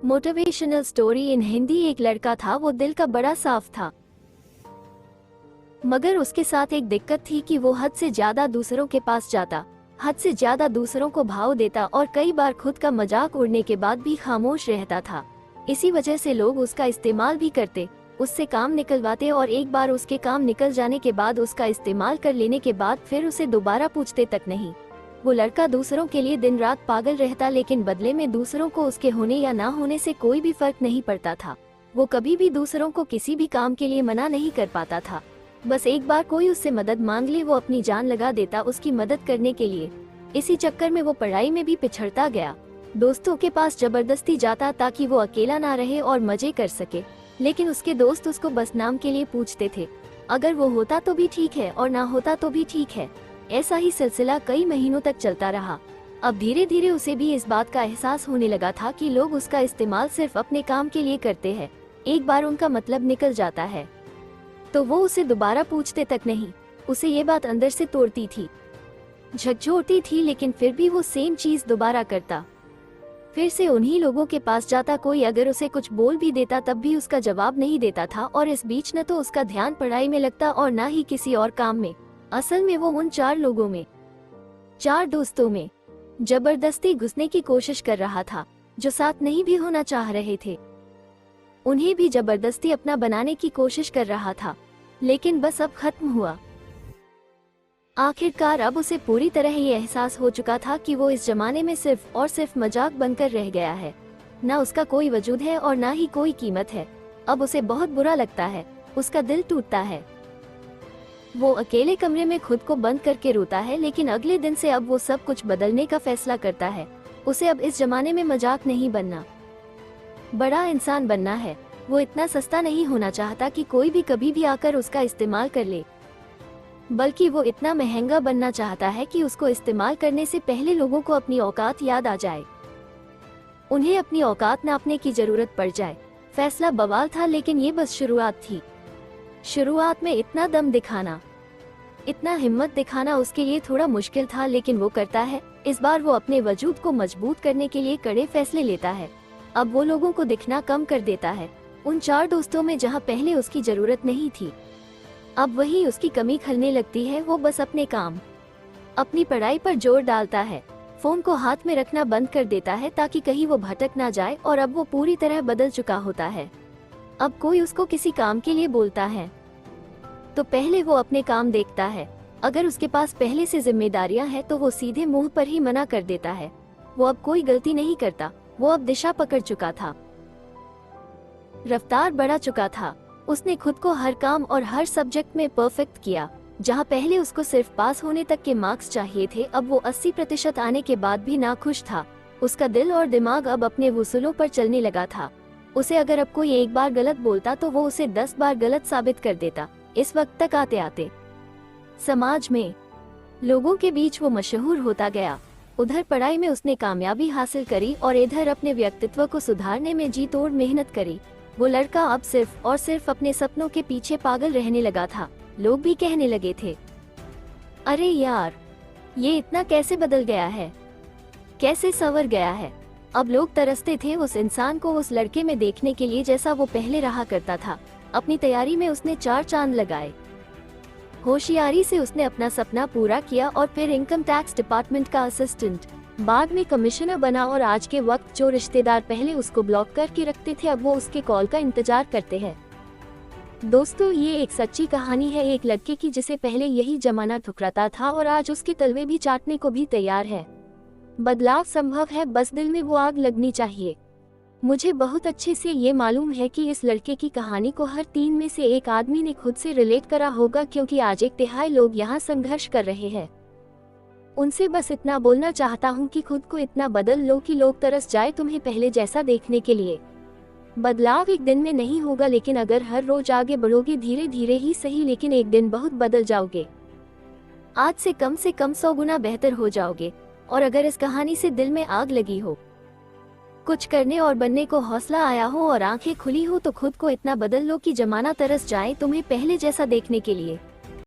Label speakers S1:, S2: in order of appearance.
S1: Motivational story in Hindi. एक लड़का था, वो दिल का बड़ा साफ था, मगर उसके साथ एक दिक्कत थी कि वो हद से ज्यादा दूसरों के पास जाता, हद से ज्यादा दूसरों को भाव देता और कई बार खुद का मजाक उड़ने के बाद भी खामोश रहता था। इसी वजह से लोग उसका इस्तेमाल भी करते, उससे काम निकलवाते और एक बार उसके काम निकल जाने के बाद, उसका इस्तेमाल कर लेने के बाद फिर उसे दोबारा पूछते तक नहीं। वो लड़का दूसरों के लिए दिन रात पागल रहता, लेकिन बदले में दूसरों को उसके होने या ना होने से कोई भी फर्क नहीं पड़ता था। वो कभी भी दूसरों को किसी भी काम के लिए मना नहीं कर पाता था। बस एक बार कोई उससे मदद मांग ले, वो अपनी जान लगा देता उसकी मदद करने के लिए। इसी चक्कर में वो पढ़ाई में भी पिछड़ता गया, दोस्तों के पास जबरदस्ती जाता ताकि वो अकेला ना रहे और मजे कर सके। लेकिन उसके दोस्त उसको बस नाम के लिए पूछते थे, अगर वो होता तो भी ठीक है और ना होता तो भी ठीक है। ऐसा ही सिलसिला कई महीनों तक चलता रहा। अब धीरे धीरे उसे भी इस बात का एहसास होने लगा था कि लोग उसका इस्तेमाल सिर्फ अपने काम के लिए करते हैं। एक बार उनका मतलब निकल जाता है तो वो उसे दोबारा पूछते तक नहीं। उसे ये बात अंदर से तोड़ती थी, झकझोरती थी, लेकिन फिर भी वो सेम चीज दोबारा करता। फिर से उन्हीं लोगों के पास जाता, कोई अगर उसे कुछ बोल भी देता तब भी उसका जवाब नहीं देता था। और इस बीच न तो उसका ध्यान पढ़ाई में लगता और ना ही किसी और काम में। असल में वो उन 4 लोगों में, 4 दोस्तों में जबरदस्ती घुसने की कोशिश कर रहा था, जो साथ नहीं भी होना चाह रहे थे। उन्हें भी जबरदस्ती अपना बनाने की कोशिश कर रहा था, लेकिन बस अब खत्म हुआ। आखिरकार अब उसे पूरी तरह ये एहसास हो चुका था कि वो इस जमाने में सिर्फ और सिर्फ मजाक बनकर रह गया है। ना उसका कोई वजूद है और ना ही कोई कीमत है। अब उसे बहुत बुरा लगता है, उसका दिल टूटता है। वो अकेले कमरे में खुद को बंद करके रोता है, लेकिन अगले दिन से अब वो सब कुछ बदलने का फैसला करता है। उसे अब इस जमाने में मजाक नहीं बनना, बड़ा इंसान बनना है। वो इतना सस्ता नहीं होना चाहता कि कोई भी कभी भी आकर उसका इस्तेमाल कर ले, बल्कि वो इतना महंगा बनना चाहता है कि उसको इस्तेमाल करने से पहले लोगों को अपनी औकात याद आ जाए, उन्हें अपनी औकात नापने की जरूरत पड़ जाए। फैसला बवाल था, लेकिन ये बस शुरुआत थी। शुरुआत में इतना दम दिखाना, इतना हिम्मत दिखाना उसके लिए थोड़ा मुश्किल था, लेकिन वो करता है। इस बार वो अपने वजूद को मजबूत करने के लिए कड़े फैसले लेता है। अब वो लोगों को दिखना कम कर देता है। उन 4 दोस्तों में जहाँ पहले उसकी जरूरत नहीं थी, अब वही उसकी कमी खलने लगती है। वो बस अपने काम, अपनी पढ़ाई पर जोर डालता है। फोन को हाथ में रखना बंद कर देता है ताकि कहीं वो भटक ना जाए। और अब वो पूरी तरह बदल चुका होता है। अब कोई उसको किसी काम के लिए बोलता है तो पहले वो अपने काम देखता है। अगर उसके पास पहले से जिम्मेदारियां हैं तो वो सीधे मुंह पर ही मना कर देता है। वो अब कोई गलती नहीं करता, वो अब दिशा पकड़ चुका था, रफ्तार बढ़ा चुका था। उसने खुद को हर काम और हर सब्जेक्ट में परफेक्ट किया। जहां पहले उसको सिर्फ पास होने तक के मार्क्स चाहिए थे, अब वो 80% आने के बाद भी नाखुश था। उसका दिल और दिमाग अब अपने वसूलों पर चलने लगा था। उसे अगर अब कोई एक बार गलत बोलता तो वो उसे 10 बार गलत साबित कर देता। इस वक्त तक आते आते समाज में, लोगों के बीच वो मशहूर होता गया। उधर पढ़ाई में उसने कामयाबी हासिल करी और इधर अपने व्यक्तित्व को सुधारने में जी तोड़ मेहनत करी। वो लड़का अब सिर्फ और सिर्फ अपने सपनों के पीछे पागल रहने लगा था। लोग भी कहने लगे थे, अरे यार, ये इतना कैसे बदल गया है, कैसे संवर गया है। अब लोग तरसते थे उस इंसान को उस लड़के में देखने के लिए जैसा वो पहले रहा करता था। अपनी तैयारी में उसने 4 चांद लगाए, होशियारी से उसने अपना सपना पूरा किया और फिर इनकम टैक्स डिपार्टमेंट का असिस्टेंट, बाद में कमिश्नर बना। और आज के वक्त जो रिश्तेदार पहले उसको ब्लॉक करके रखते थे, अब वो उसके कॉल का इंतजार करते हैं। दोस्तों, ये एक सच्ची कहानी है एक लड़के की जिसे पहले यही जमाना ठुकराता था और आज उसके तलवे भी चाटने को भी तैयार है। बदलाव संभव है, बस दिल में वो आग लगनी चाहिए। मुझे बहुत अच्छे से ये मालूम है कि इस लड़के की कहानी को हर 3 में से 1 आदमी ने खुद से रिलेट करा होगा, क्योंकि आज 1/3 लोग यहाँ संघर्ष कर रहे हैं। उनसे बस इतना बोलना चाहता हूँ कि खुद को इतना बदल लो कि लोग तरस जाए तुम्हें पहले जैसा देखने के लिए। बदलाव एक दिन में नहीं होगा, लेकिन अगर हर रोज आगे बढ़ोगे, धीरे धीरे ही सही, लेकिन एक दिन बहुत बदल जाओगे। आज से कम 100 गुना बेहतर हो जाओगे। और अगर इस कहानी से दिल में आग लगी हो, कुछ करने और बनने को हौसला आया हो और आंखें खुली हो, तो खुद को इतना बदल लो कि जमाना तरस जाए तुम्हें पहले जैसा देखने के लिए।